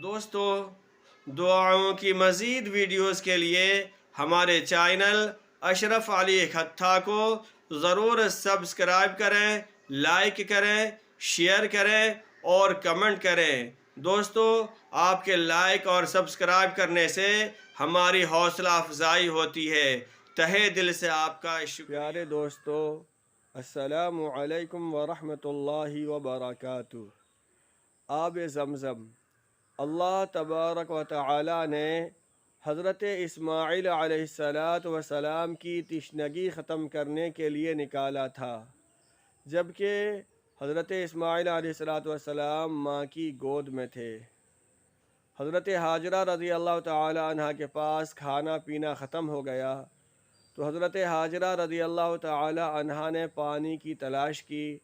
دوستو، دعاؤں کی مزید ویڈیوز کے لیے ہمارے چینل اشرف علی خطہ کو ضرور سبسکرائب کریں، لائک کریں، شیئر کریں اور کمنٹ کریں۔ دوستو، آپ کے لائک اور سبسکرائب کرنے سے ہماری حوصلہ افزائی ہوتی ہے۔ تہہ دل سے آپ کا شکریہ۔ پیارے دوستو، السلام علیکم ورحمۃ اللہ وبرکاتہ۔ آب زمزم، اللہ تبارک و تعالی نے حضرت اسماعیل علیہ السلام کی تشنگی ختم کرنے کے لیے نکالا تھا، جبکہ حضرت اسماعیل علیہ السلام ماں کی گود میں تھے۔ حضرت ہاجرہ رضی اللہ تعالی عنہ کے پاس کھانا پینا ختم ہو گیا تو حضرت ہاجرہ رضی اللہ تعالی عنہ نے پانی کی تلاش کی،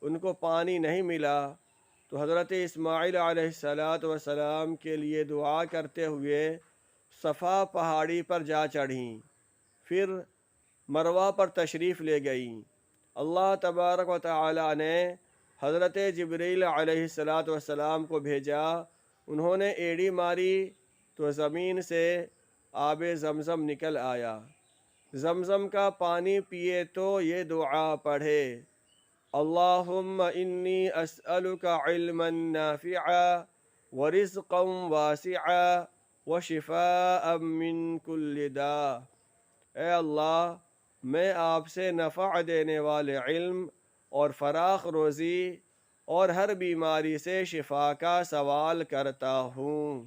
ان کو پانی نہیں ملا تو حضرت اسماعیل علیہ السلام کے لیے دعا کرتے ہوئے صفا پہاڑی پر جا چڑھیں، پھر مروہ پر تشریف لے گئیں۔ اللہ تبارک و تعالی نے حضرت جبریل علیہ السلام کو بھیجا، انہوں نے ایڑی ماری تو زمین سے آب زمزم نکل آیا۔ زمزم کا پانی پیے تو یہ دعا پڑھے، اللہم انی اسألک علما نافعا ورزقا واسعا وشفاء من کل داء۔ اے اللہ، میں آپ سے نفع دینے والے علم اور فراخ روزی اور ہر بیماری سے شفا کا سوال کرتا ہوں۔